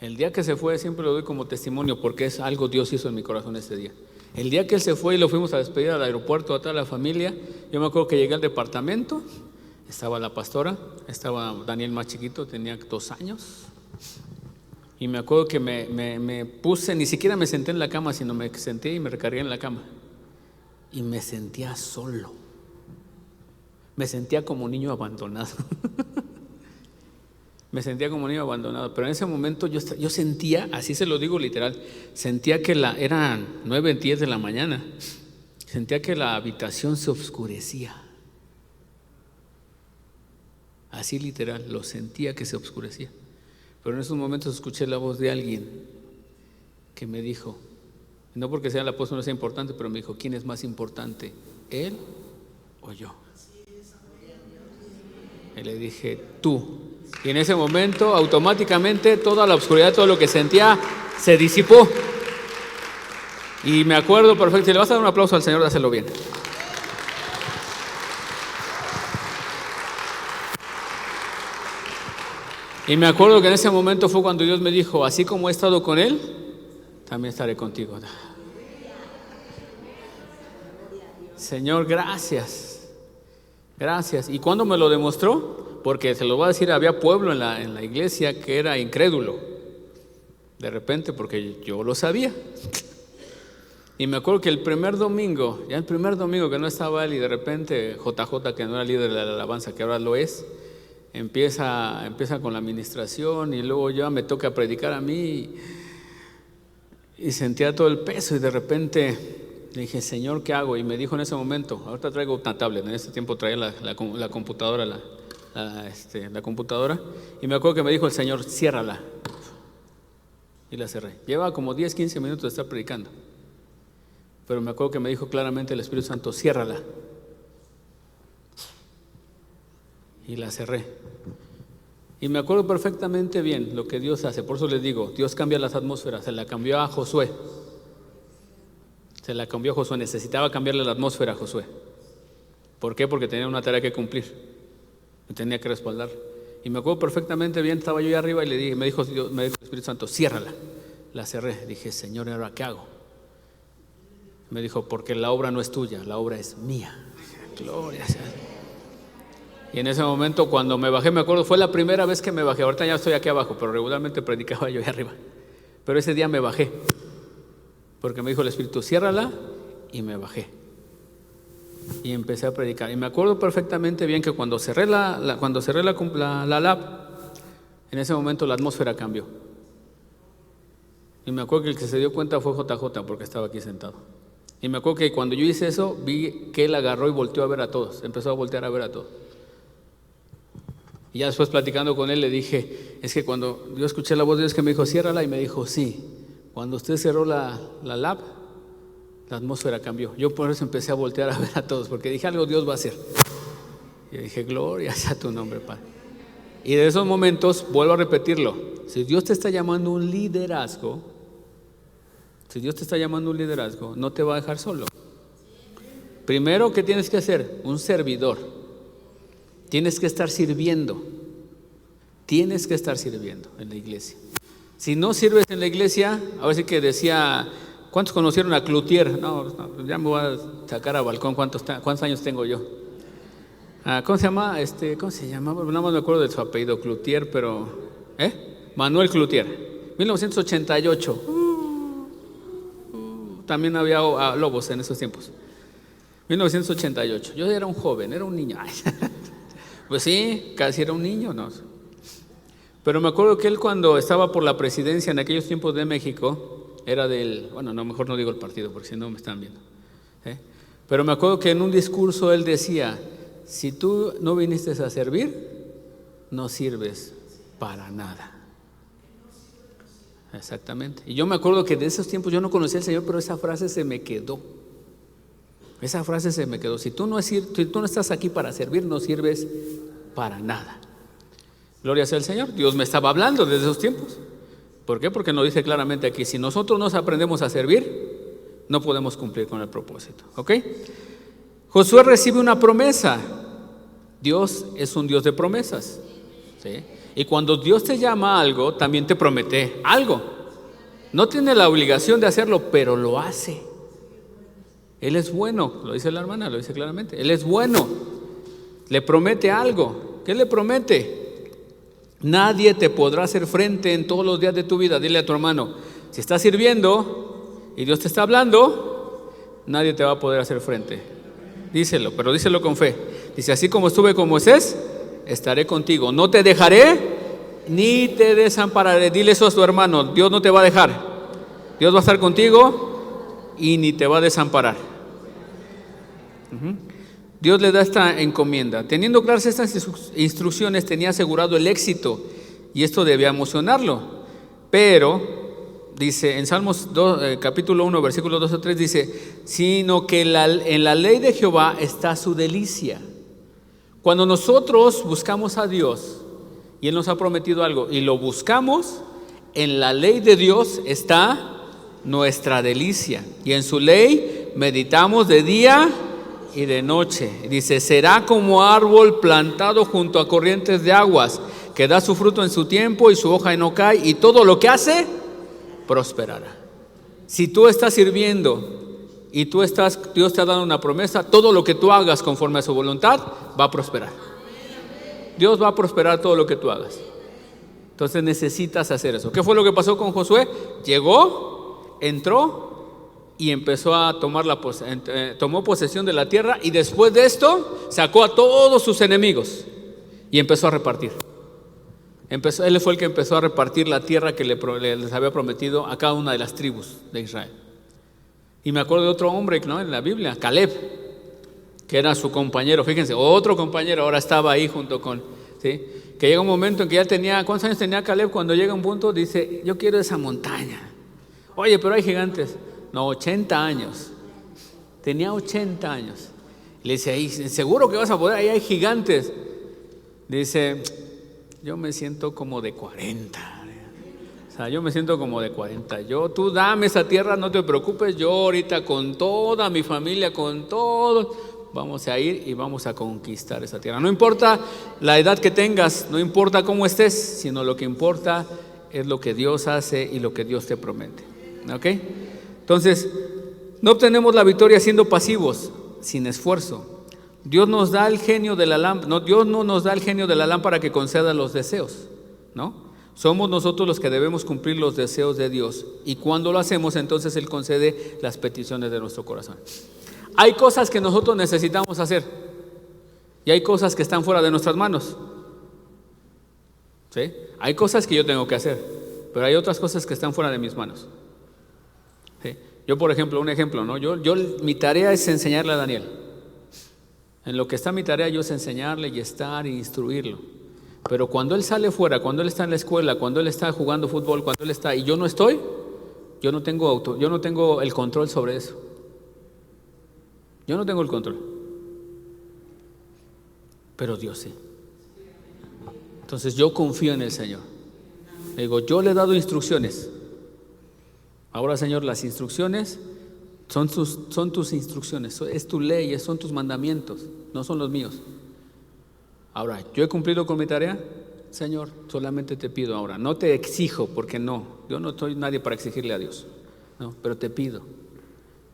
el día que se fue siempre lo doy como testimonio porque es algo Dios hizo en mi corazón ese día. El día que él se fue y lo fuimos a despedir al aeropuerto a toda la familia, yo me acuerdo que llegué al departamento, estaba la pastora, estaba Daniel más chiquito, tenía 2 años, y me acuerdo que me puse, ni siquiera me senté en la cama, sino me senté y me recargué en la cama, y me sentía solo. Me sentía como niño abandonado. Me sentía como niño abandonado. Pero en ese momento yo sentía, así se lo digo literal, sentía que eran 9, 10 de la mañana. Sentía que la habitación se oscurecía. Así literal, lo sentía que se oscurecía. Pero en esos momentos escuché la voz de alguien que me dijo, no porque sea el apóstol no sea importante, pero me dijo, ¿quién es más importante, él o yo? Y le dije, tú. Y en ese momento, automáticamente, toda la oscuridad, todo lo que sentía, se disipó. Y me acuerdo perfecto. Si le vas a dar un aplauso al Señor, dáselo bien. Y me acuerdo que en ese momento fue cuando Dios me dijo, así como he estado con Él, también estaré contigo. Señor, gracias. Gracias. ¿Y cuándo me lo demostró? Porque se lo voy a decir, había pueblo en la iglesia que era incrédulo. De repente, porque yo lo sabía. Y me acuerdo que el primer domingo que no estaba él y de repente JJ, que no era líder de la alabanza, que ahora lo es, empieza con la administración y luego ya me toca predicar a mí y sentía todo el peso y de repente le dije, Señor, ¿qué hago? Y me dijo en ese momento, ahorita traigo una tablet, en ese tiempo traía la computadora, la computadora, y me acuerdo que me dijo el Señor, ciérrala. Y la cerré. Lleva como 10, 15 minutos de estar predicando. Pero me acuerdo que me dijo claramente el Espíritu Santo, ciérrala. Y la cerré. Y me acuerdo perfectamente bien lo que Dios hace. Por eso les digo, Dios cambia las atmósferas. Se la cambió a Josué. Necesitaba cambiarle la atmósfera a Josué. ¿Por qué? Porque tenía una tarea que cumplir. Me tenía que respaldar. Y me acuerdo perfectamente bien, estaba yo ahí arriba y le dije, me dijo el Espíritu Santo, ciérrala. La cerré. Dije, Señor, ¿y ahora qué hago? Me dijo, porque la obra no es tuya, la obra es mía. Gloria a Dios. Y en ese momento cuando me bajé, me acuerdo, fue la primera vez que me bajé. Ahorita ya estoy aquí abajo, pero regularmente predicaba yo ahí arriba. Pero ese día me bajé. Porque me dijo el Espíritu, ciérrala, y me bajé. Y empecé a predicar. Y me acuerdo perfectamente bien que cuando cerré la lab, en ese momento la atmósfera cambió. Y me acuerdo que el que se dio cuenta fue JJ, porque estaba aquí sentado. Y me acuerdo que cuando yo hice eso, vi que él agarró y volteó a ver a todos. Empezó a voltear a ver a todos. Y ya después platicando con él le dije, es que cuando yo escuché la voz de Dios que me dijo, ciérrala, y me dijo, sí. Cuando usted cerró la lab, la atmósfera cambió. Yo por eso empecé a voltear a ver a todos, porque dije, algo Dios va a hacer. Y dije, gloria sea tu nombre, Padre. Y de esos momentos, vuelvo a repetirlo, si Dios te está llamando un liderazgo, no te va a dejar solo. Primero, ¿qué tienes que hacer? Un servidor. Tienes que estar sirviendo en la iglesia. Si no sirves en la iglesia, a ver si que decía, ¿cuántos conocieron a Cloutier? No, ya me voy a sacar a balcón cuántos años tengo yo. ¿Cómo se llama? ¿Cómo se llamaba? Nada más me acuerdo de su apellido, Cloutier, pero Manuel Cloutier, 1988. También había lobos en esos tiempos. 1988. Yo era un joven, era un niño. Pues sí, casi era un niño, ¿no? Pero me acuerdo que él, cuando estaba por la presidencia en aquellos tiempos de México, era bueno, no, mejor no digo el partido porque si no me están viendo. Pero me acuerdo que en un discurso él decía: si tú no viniste a servir, no sirves para nada. Exactamente. Y yo me acuerdo que de esos tiempos yo no conocía al Señor, pero esa frase se me quedó. Esa frase se me quedó. Si tú no estás aquí para servir, no sirves para nada. Gloria sea al Señor. Dios me estaba hablando desde esos tiempos. ¿Por qué? Porque nos dice claramente aquí: si nosotros nos aprendemos a servir, no podemos cumplir con el propósito. ¿Ok? Josué recibe una promesa. Dios es un Dios de promesas, ¿sí? Y cuando Dios te llama a algo, también te promete algo. No tiene la obligación de hacerlo, pero lo hace. Él es bueno, lo dice la hermana, lo dice claramente. Él es bueno, le promete algo. ¿Qué le promete? Nadie te podrá hacer frente en todos los días de tu vida. Dile a tu hermano: si estás sirviendo y Dios te está hablando, nadie te va a poder hacer frente. Díselo, pero díselo con fe. Dice: así como estuve con Moisés, estaré contigo. No te dejaré ni te desampararé. Dile eso a tu hermano: Dios no te va a dejar. Dios va a estar contigo y ni te va a desamparar. Dios le da esta encomienda. Teniendo claras estas instrucciones, tenía asegurado el éxito, y esto debía emocionarlo. Pero, dice en Salmos 2, capítulo 1, versículos 2 o 3, dice: sino que en la ley de Jehová está su delicia. Cuando nosotros buscamos a Dios y Él nos ha prometido algo y lo buscamos, en la ley de Dios está nuestra delicia, y en su ley meditamos de día y de noche. Dice: será como árbol plantado junto a corrientes de aguas, que da su fruto en su tiempo y su hoja no cae, y todo lo que hace prosperará. Si tú estás sirviendo y Dios te ha dado una promesa, todo lo que tú hagas conforme a su voluntad va a prosperar. Dios va a prosperar todo lo que tú hagas. Entonces necesitas hacer eso. ¿Qué fue lo que pasó con Josué? Llegó, entró y empezó a tomó posesión de la tierra, y después de esto sacó a todos sus enemigos y empezó a repartir. Él fue el que empezó a repartir la tierra que les había prometido a cada una de las tribus de Israel. Y me acuerdo de otro hombre, ¿no?, en la Biblia, Caleb, que era su compañero. Fíjense, otro compañero ahora estaba ahí junto con, ¿sí? Que llega un momento en que ya tenía, ¿cuántos años tenía Caleb? Cuando llega un punto dice: yo quiero esa montaña. Oye, pero hay gigantes. No, 80 años. Tenía 80 años. Le dice: ahí, ¿seguro que vas a poder? Ahí hay gigantes. Dice: yo me siento como de 40. O sea, yo me siento como de 40. Tú dame esa tierra, no te preocupes. Yo ahorita con toda mi familia, con todos, vamos a ir y vamos a conquistar esa tierra. No importa la edad que tengas, no importa cómo estés, sino lo que importa es lo que Dios hace y lo que Dios te promete. ¿Ok? Entonces, no obtenemos la victoria siendo pasivos, sin esfuerzo. Dios nos da el genio de la lámpara. Dios no nos da el genio de la lámpara que conceda los deseos, ¿no? Somos nosotros los que debemos cumplir los deseos de Dios, y cuando lo hacemos, entonces Él concede las peticiones de nuestro corazón. Hay cosas que nosotros necesitamos hacer y hay cosas que están fuera de nuestras manos, ¿sí? Hay cosas que yo tengo que hacer, pero hay otras cosas que están fuera de mis manos, ¿sí? Yo, por ejemplo, un ejemplo, ¿no? Mi tarea es enseñarle a Daniel. En lo que está mi tarea yo es enseñarle y estar e instruirlo. Pero cuando él sale fuera, cuando él está en la escuela, cuando él está jugando fútbol, cuando él está y yo no estoy, yo no tengo el control sobre eso. Yo no tengo el control. Pero Dios sí. Entonces yo confío en el Señor. Le digo: yo le he dado instrucciones. Ahora, Señor, las instrucciones son tus instrucciones, es tu ley, son tus mandamientos, no son los míos. Ahora, ¿yo he cumplido con mi tarea? Señor, solamente te pido ahora, no te exijo, porque no, yo no soy nadie para exigirle a Dios, no, pero te pido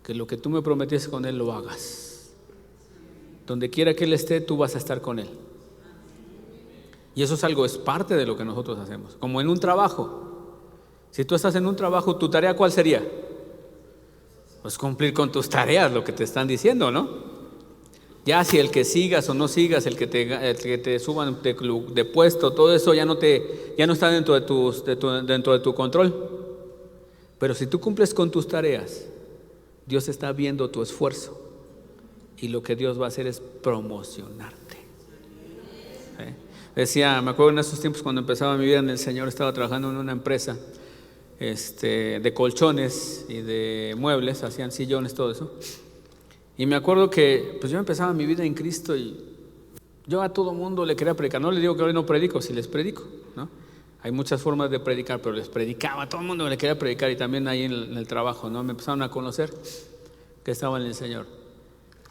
que lo que tú me prometiste con Él lo hagas. Donde quiera que Él esté, tú vas a estar con Él. Y eso es parte de lo que nosotros hacemos, como en un trabajo. Si tú estás en un trabajo, ¿tu tarea cuál sería? Pues cumplir con tus tareas, lo que te están diciendo, ¿no? Ya si el que sigas o no sigas, el que te suban de puesto, todo eso ya no está dentro de tu control. Pero si tú cumples con tus tareas, Dios está viendo tu esfuerzo y lo que Dios va a hacer es promocionarte. Decía, me acuerdo en esos tiempos cuando empezaba mi vida en el Señor, estaba trabajando en una empresa de colchones y de muebles, hacían sillones, todo eso. Y me acuerdo que pues yo empezaba mi vida en Cristo y yo a todo mundo le quería predicar. No le digo que hoy no predico, si les predico, ¿no? Hay muchas formas de predicar, pero les predicaba, a todo el mundo le quería predicar, y también ahí en el trabajo, ¿no? Me empezaron a conocer que estaba en el Señor.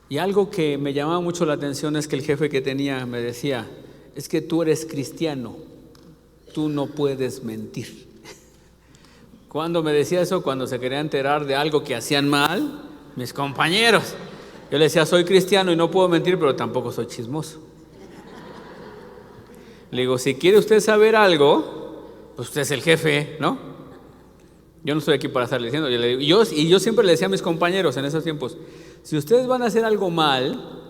Y algo que me llamaba mucho la atención es que el jefe que tenía me decía, es que tú eres cristiano, tú no puedes mentir. ¿Cuándo me decía eso? Cuando se quería enterar de algo que hacían mal mis compañeros. Yo le decía, soy cristiano y no puedo mentir, pero tampoco soy chismoso. Le digo, si quiere usted saber algo, pues usted es el jefe, ¿no? Yo no estoy aquí para estarle diciendo. Y yo siempre le decía a mis compañeros en esos tiempos, si ustedes van a hacer algo mal,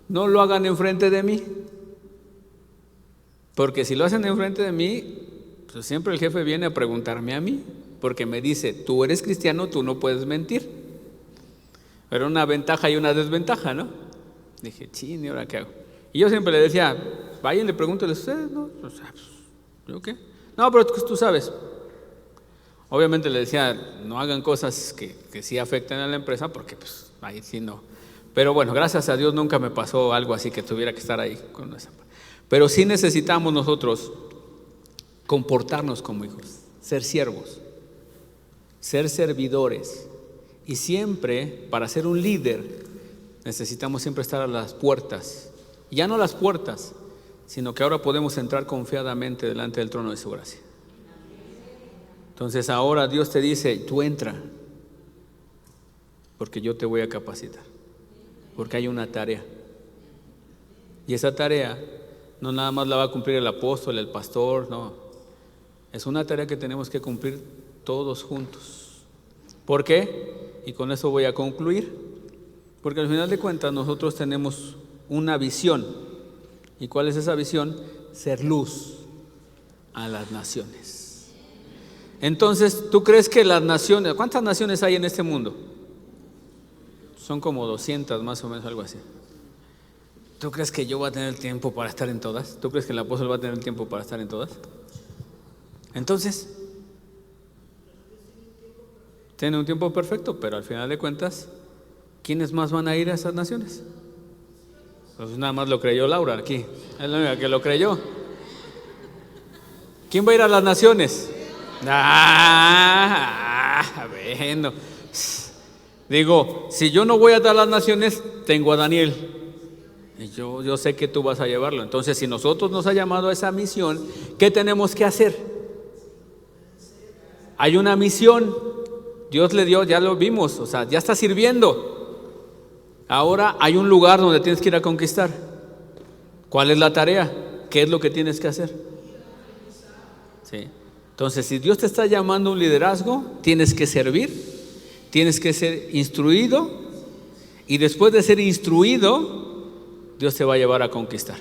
no lo hagan enfrente de mí. Porque si lo hacen enfrente de mí, pues siempre el jefe viene a preguntarme a mí, porque me dice, tú eres cristiano, tú no puedes mentir. Pero una ventaja y una desventaja, ¿no? Dije, ching, ¿y ahora qué hago? Y yo siempre le decía, vayan, le pregúntale a ustedes, ¿no? O sea, pues, ¿yo qué? No, pero tú sabes. Obviamente le decía, no hagan cosas que sí afecten a la empresa, porque pues ahí sí no. Pero bueno, gracias a Dios nunca me pasó algo así que tuviera que estar ahí con esa. Pero sí necesitamos nosotros comportarnos como hijos, ser siervos, ser servidores. Y siempre, para ser un líder, necesitamos siempre estar a las puertas. Y ya no las puertas, sino que ahora podemos entrar confiadamente delante del trono de su gracia. Entonces ahora Dios te dice, tú entra, porque yo te voy a capacitar, porque hay una tarea. Y esa tarea no nada más la va a cumplir el apóstol, el pastor, no. Es una tarea que tenemos que cumplir todos juntos. ¿Por qué? Y con eso voy a concluir, porque al final de cuentas nosotros tenemos una visión. ¿Y cuál es esa visión? Ser luz a las naciones. Entonces, ¿tú crees que las naciones, cuántas naciones hay en este mundo? Son como 200 más o menos, algo así. ¿Tú crees que yo voy a tener tiempo para estar en todas? ¿Tú crees que el apóstol va a tener tiempo para estar en todas? Entonces, tiene un tiempo perfecto, pero al final de cuentas, ¿quiénes más van a ir a esas naciones? Pues nada más lo creyó Laura aquí, es la única que lo creyó. ¿Quién va a ir a las naciones? Bueno. Digo, si yo no voy a dar las naciones, tengo a Daniel. Y yo sé que tú vas a llevarlo. Entonces, si nosotros nos ha llamado a esa misión, ¿qué tenemos que hacer? Hay una misión. Dios le dio, ya lo vimos, o sea, ya está sirviendo. Ahora hay un lugar donde tienes que ir a conquistar. ¿Cuál es la tarea? ¿Qué es lo que tienes que hacer? Sí. Entonces, si Dios te está llamando a un liderazgo, tienes que servir, tienes que ser instruido, y después de ser instruido, Dios te va a llevar a conquistar.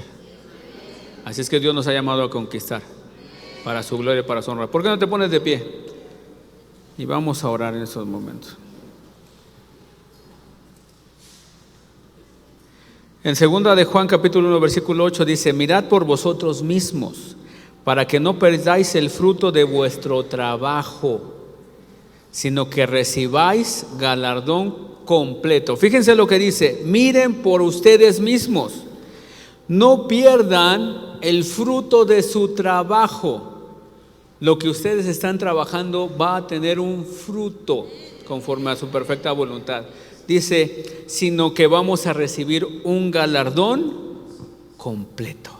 Así es que Dios nos ha llamado a conquistar para su gloria y para su honra. ¿Por qué no te pones de pie? Y vamos a orar en estos momentos. En 2 de Juan capítulo 1 versículo 8 dice, mirad por vosotros mismos, para que no perdáis el fruto de vuestro trabajo, sino que recibáis galardón completo. Fíjense lo que dice, miren por ustedes mismos, no pierdan el fruto de su trabajo. Lo que ustedes están trabajando va a tener un fruto conforme a su perfecta voluntad. Dice, sino que vamos a recibir un galardón completo.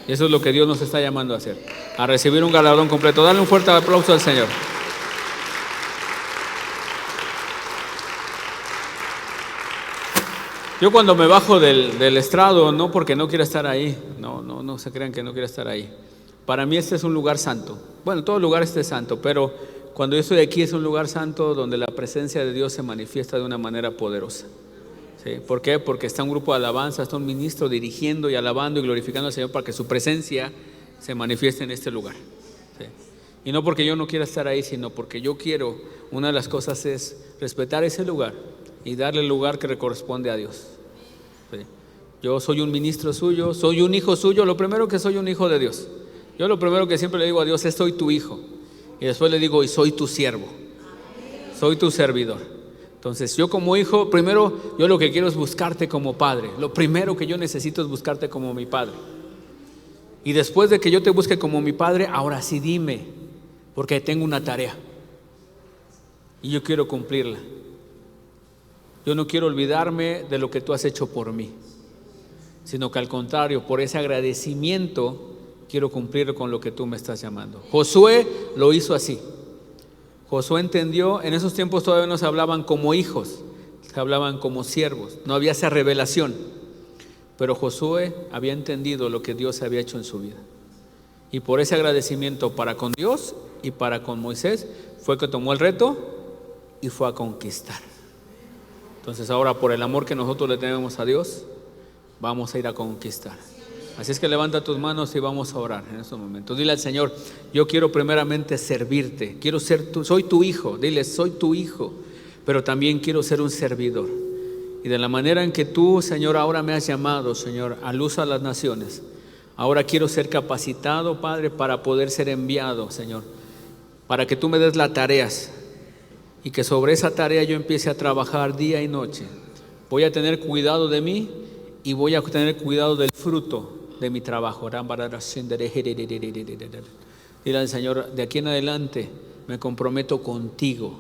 Y eso es lo que Dios nos está llamando a hacer, a recibir un galardón completo. Dale un fuerte aplauso al Señor. Yo cuando me bajo del estrado, no porque no quiera estar ahí, no se crean que no quiera estar ahí. Para mí este es un lugar santo. Bueno, todo lugar este es santo, pero cuando yo estoy aquí es un lugar santo donde la presencia de Dios se manifiesta de una manera poderosa. ¿Sí? ¿Por qué? Porque está un grupo de alabanza, está un ministro dirigiendo y alabando y glorificando al Señor para que su presencia se manifieste en este lugar. ¿Sí? Y no porque yo no quiera estar ahí, sino porque yo quiero, una de las cosas es respetar ese lugar y darle el lugar que le corresponde a Dios. ¿Sí? Yo soy un ministro suyo, soy un hijo suyo, lo primero que soy un hijo de Dios. Yo lo primero que siempre le digo a Dios es: soy tu hijo. Y después le digo: y soy tu siervo, soy tu servidor. Entonces yo como hijo, primero yo lo que quiero es buscarte como padre. Lo primero que yo necesito es buscarte como mi padre. Y después de que yo te busque como mi padre, ahora sí dime, porque tengo una tarea y yo quiero cumplirla. Yo no quiero olvidarme de lo que tú has hecho por mí, sino que al contrario, por ese agradecimiento quiero cumplir con lo que tú me estás llamando. Josué lo hizo así. Josué entendió, en esos tiempos todavía no se hablaban como hijos, se hablaban como siervos, no había esa revelación, pero Josué había entendido lo que Dios había hecho en su vida. Y por ese agradecimiento para con Dios y para con Moisés fue que tomó el reto y fue a conquistar. Entonces ahora, por el amor que nosotros le tenemos a Dios, vamos a ir a conquistar. Así es que levanta tus manos y vamos a orar en estos momentos. Dile al Señor: yo quiero primeramente servirte, quiero ser soy tu hijo. Dile: soy tu hijo, pero también quiero ser un servidor. Y de la manera en que tú, Señor, ahora me has llamado, Señor, a luz a las naciones, ahora quiero ser capacitado, Padre, para poder ser enviado, Señor, para que tú me des las tareas y que sobre esa tarea yo empiece a trabajar día y noche. Voy a tener cuidado de mí y voy a tener cuidado del fruto de mi trabajo. Dile al Señor: de aquí en adelante me comprometo contigo,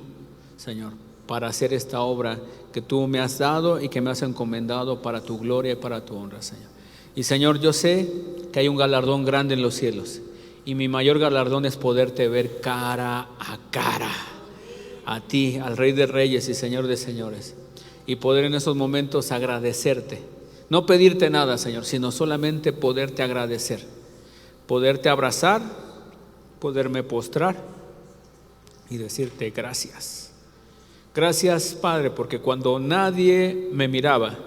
Señor, para hacer esta obra que tú me has dado y que me has encomendado para tu gloria y para tu honra, Señor. Y Señor, yo sé que hay un galardón grande en los cielos, y mi mayor galardón es poderte ver cara a cara, a ti, al Rey de Reyes y Señor de Señores, y poder en esos momentos agradecerte. No pedirte nada, Señor, sino solamente poderte agradecer, poderte abrazar, poderme postrar y decirte gracias. Gracias, Padre, porque cuando nadie me miraba,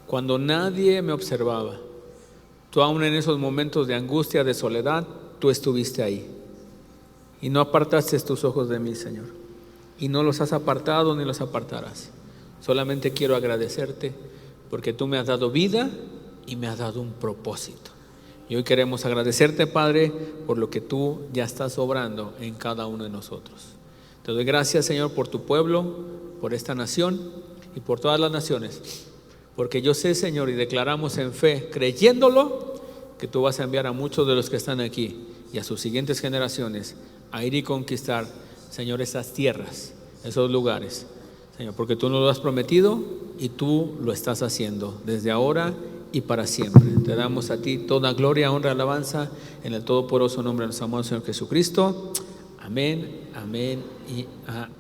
cuando nadie me observaba, tú aún en esos momentos de angustia, de soledad, tú estuviste ahí y no apartaste tus ojos de mí, Señor, y no los has apartado ni los apartarás. Solamente quiero agradecerte porque tú me has dado vida y me has dado un propósito. Y hoy queremos agradecerte, Padre, por lo que tú ya estás obrando en cada uno de nosotros. Te doy gracias, Señor, por tu pueblo, por esta nación y por todas las naciones. Porque yo sé, Señor, y declaramos en fe, creyéndolo, que tú vas a enviar a muchos de los que están aquí y a sus siguientes generaciones a ir y conquistar, Señor, esas tierras, esos lugares, Señor, porque tú nos lo has prometido y tú lo estás haciendo desde ahora y para siempre. Te damos a ti toda gloria, honra, alabanza en el todopoderoso nombre de nuestro amado Señor Jesucristo. Amén, amén y amén.